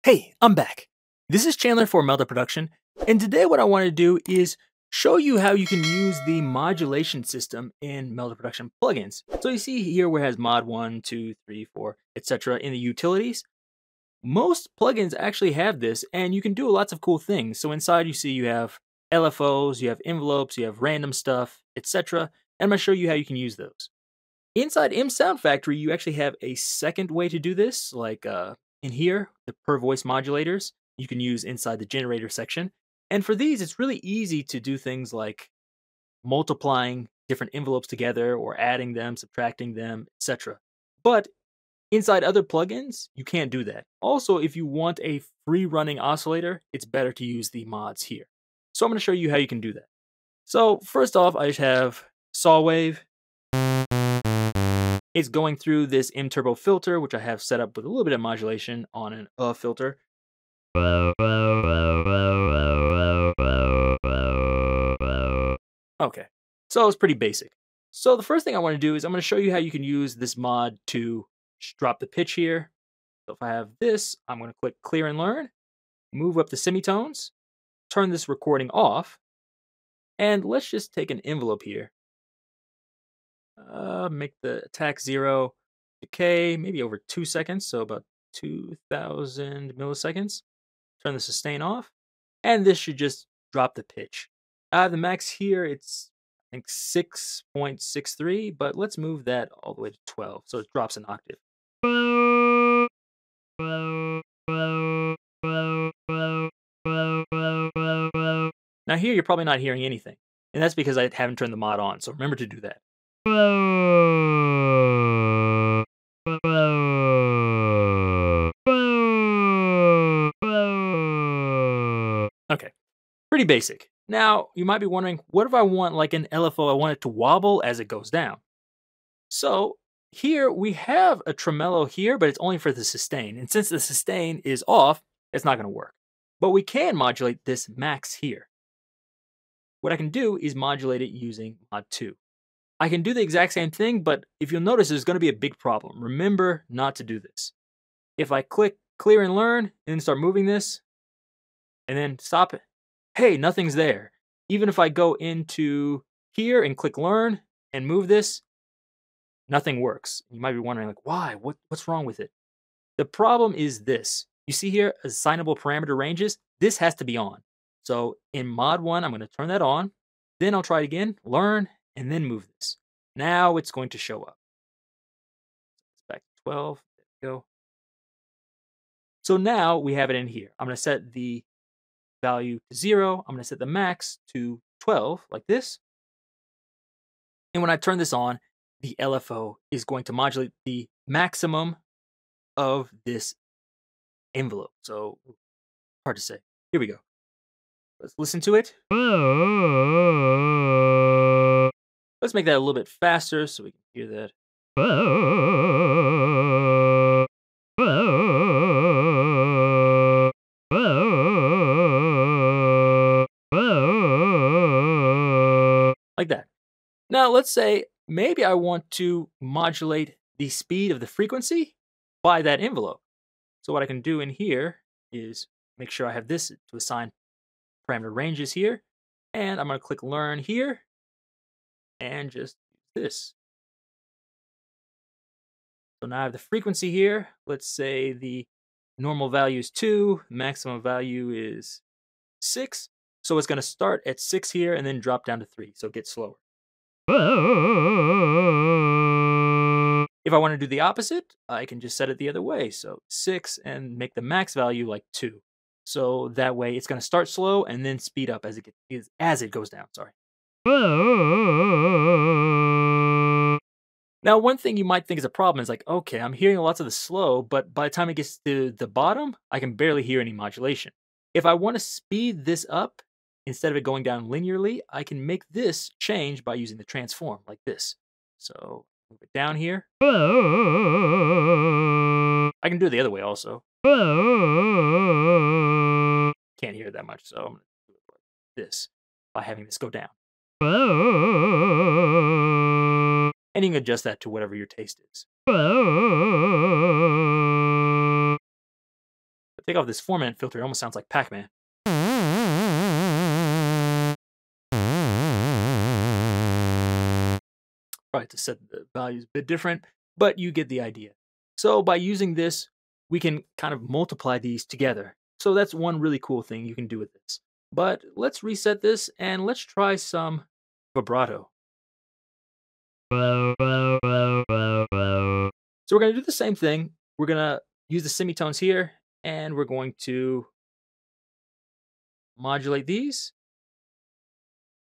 Hey, I'm back. This is Chandler for Melda Production, and today what I want to do is show you how you can use the modulation system in Melda Production plugins. So you see here where it has mod 1, 2, 3, 4, etc. in the utilities. Most plugins actually have this, and you can do lots of cool things. So inside you see you have LFOs, you have envelopes, you have random stuff, etc. And I'm going to show you how you can use those. Inside M Sound Factory, you actually have a second way to do this, like in here, the per voice modulators, you can use inside the generator section. And for these, it's really easy to do things like multiplying different envelopes together or adding them, subtracting them, etc. But inside other plugins, you can't do that. Also, if you want a free running oscillator, it's better to use the mods here. So I'm going to show you how you can do that. So first off, I just have saw wave. It's going through this M Turbo filter, which I have set up with a little bit of modulation on an filter. Okay, so it's pretty basic. So the first thing I want to do is I'm going to show you how you can use this mod to drop the pitch here. So if I have this, I'm going to click Clear and Learn, move up the semitones, turn this recording off, and let's just take an envelope here. Make the attack 0 decay, maybe over 2 seconds, so about 2,000 milliseconds. Turn the sustain off, and this should just drop the pitch. The max here, it's I think 6.63, but let's move that all the way to 12, so it drops an octave. Now here, you're probably not hearing anything, and that's because I haven't turned the mod on, so remember to do that. Okay, pretty basic. Now, you might be wondering, what if I want like an LFO, I want it to wobble as it goes down? So here we have a tremolo here, but it's only for the sustain. And since the sustain is off, it's not going to work. But we can modulate this max here. What I can do is modulate it using mod 2. I can do the exact same thing, but if you'll notice, there's going to be a big problem. Remember not to do this. If I click Clear and Learn, and then start moving this, and then stop it, hey, nothing's there. Even if I go into here and click Learn and move this, nothing works. You might be wondering, like, why? What's wrong with it? The problem is this. You see here, assignable parameter ranges. This has to be on. So in mod 1, I'm going to turn that on. Then I'll try it again, learn, and then move this. Now it's going to show up. Back to 12. There we go. So now we have it in here. I'm going to set the value to 0. I'm going to set the max to 12, like this. And when I turn this on, the LFO is going to modulate the maximum of this envelope. So hard to say. Here we go. Let's listen to it. Let's make that a little bit faster so we can hear that. Like that. Now let's say maybe I want to modulate the speed of the frequency by that envelope. So what I can do in here is make sure I have this to assign parameter ranges here. And I'm going to click Learn here and just use this. So now I have the frequency here. Let's say the normal value is 2, maximum value is 6. So it's going to start at 6 here and then drop down to 3. So it gets slower. If I want to do the opposite, I can just set it the other way. So 6 and make the max value like 2. So that way it's going to start slow and then speed up as it goes down. Sorry. Now, one thing you might think is a problem is like, okay, I'm hearing lots of the slow, but by the time it gets to the bottom, I can barely hear any modulation. If I want to speed this up, instead of it going down linearly, I can make this change by using the transform like this. So move it down here. I can do it the other way also. Can't hear it that much, so I'm going to do it like this by having this go down. And you can adjust that to whatever your taste is. But take off this 4-minute filter, it almost sounds like Pac-Man. Probably to set the values a bit different, but you get the idea. So by using this, we can kind of multiply these together. So that's one really cool thing you can do with this. But let's reset this and let's try some vibrato. So we're going to do the same thing. We're going to use the semitones here, and we're going to modulate these.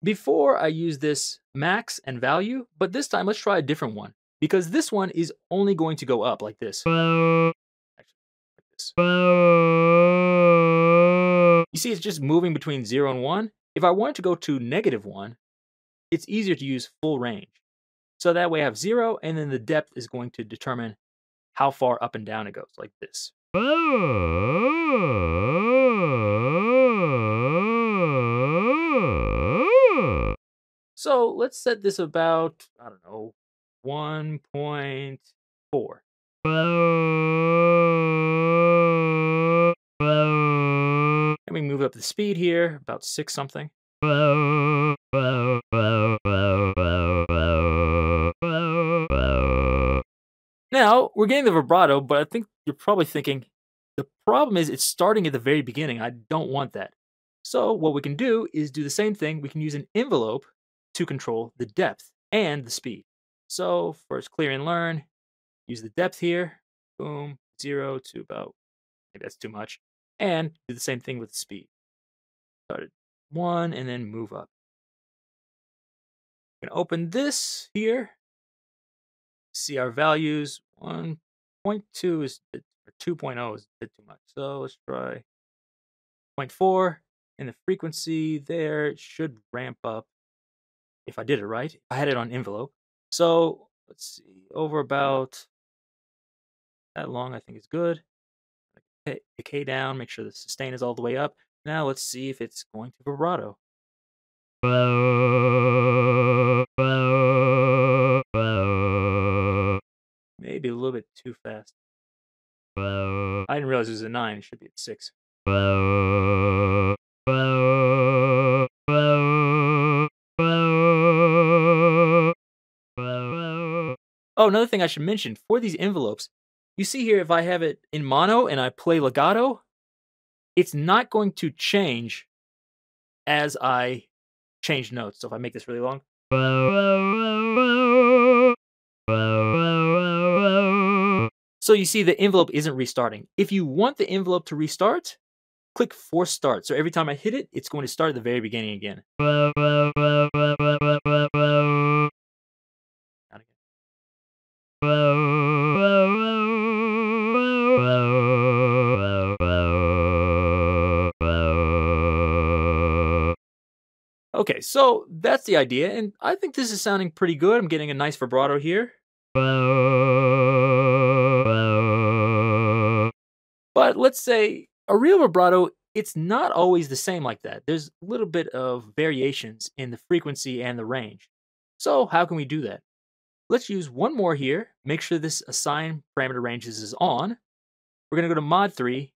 Before I use this max and value, but this time let's try a different one, because this one is only going to go up like this. Actually, like this. You see it's just moving between 0 and 1. If I wanted to go to -1, it's easier to use full range. So that way I have 0, and then the depth is going to determine how far up and down it goes, like this. So let's set this about, I don't know, 1.4. And we move up the speed here, about 6 something. Now, we're getting the vibrato, but I think you're probably thinking, the problem is it's starting at the very beginning. I don't want that. So what we can do is do the same thing. We can use an envelope to control the depth and the speed. So first clear and learn, use the depth here, boom, 0 to about, maybe that's too much, and do the same thing with the speed. Start at 1 and then move up. I'm going to open this here, see our values. 1.2 is, or 2.0 is a bit too much. So let's try 0.4, and the frequency there should ramp up if I did it right. I had it on envelope. So let's see, over about that long, I think is good. Decay down, make sure the sustain is all the way up. Now let's see if it's going to vibrato. Maybe a little bit too fast. I didn't realize it was a 9. It should be at 6. Oh, another thing I should mention, for these envelopes, you see here if I have it in mono and I play legato, it's not going to change as I change notes. So if I make this really long. So you see the envelope isn't restarting. If you want the envelope to restart, click force start. So every time I hit it, it's going to start at the very beginning again. Okay, so that's the idea, and I think this is sounding pretty good. I'm getting a nice vibrato here. But let's say a real vibrato, it's not always the same like that. There's a little bit of variations in the frequency and the range. So how can we do that? Let's use one more here. Make sure this assign parameter ranges is on. We're going to go to mod 3,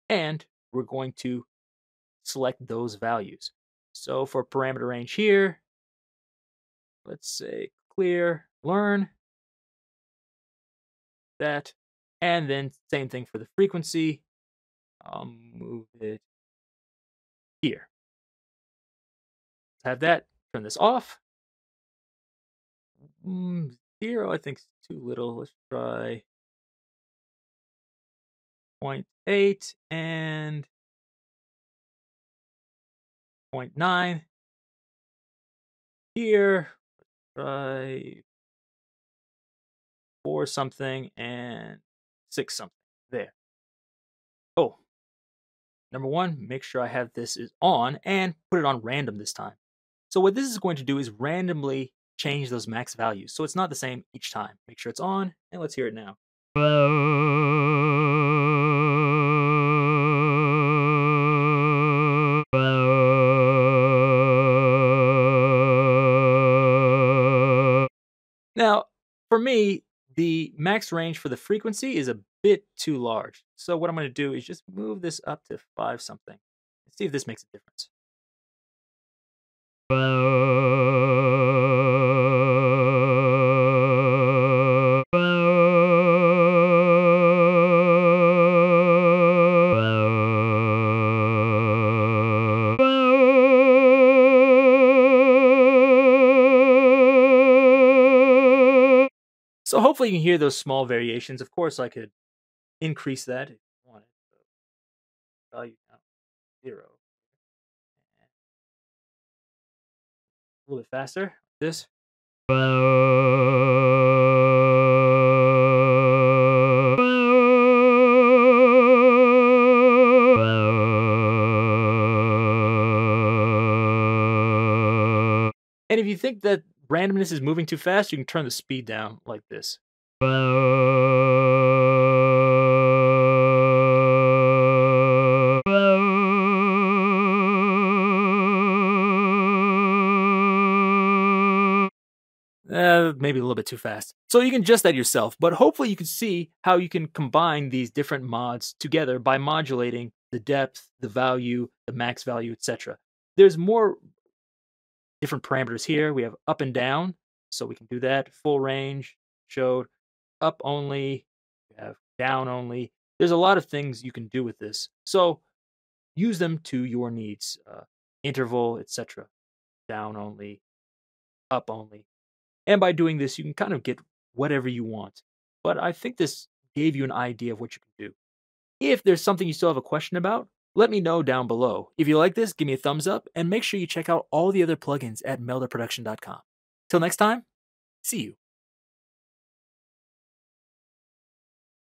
and we're going to select those values. So for parameter range here, let's say clear, learn, that, and then same thing for the frequency. I'll move it here. Have that, turn this off. 0, I think is too little. Let's try 0.8 and 0.9. Here, try 4 something and 6 something. There. Oh, number 1, make sure I have this is on and put it on random this time. So what this is going to do is randomly change those max values. So it's not the same each time. Make sure it's on, and let's hear it now. Now, for me, the max range for the frequency is a bit too large. So what I'm going to do is just move this up to 5 something. Let's see if this makes a difference. So hopefully you can hear those small variations. Of course, I could increase that if you wanted. So value now 0. A little bit faster. This. And if you think that randomness is moving too fast, you can turn the speed down like this. Maybe a little bit too fast. So you can adjust that yourself, but hopefully you can see how you can combine these different mods together by modulating the depth, the value, the max value, etc. There's more different parameters here. We have up and down, so we can do that. Full range, showed, up only, we have down only. There's a lot of things you can do with this. So use them to your needs. Interval, etc. Down only, up only. And by doing this, you can kind of get whatever you want. But I think this gave you an idea of what you can do. If there's something you still have a question about, let me know down below. If you like this, give me a thumbs up and make sure you check out all the other plugins at meldaproduction.com. Till next time, see you.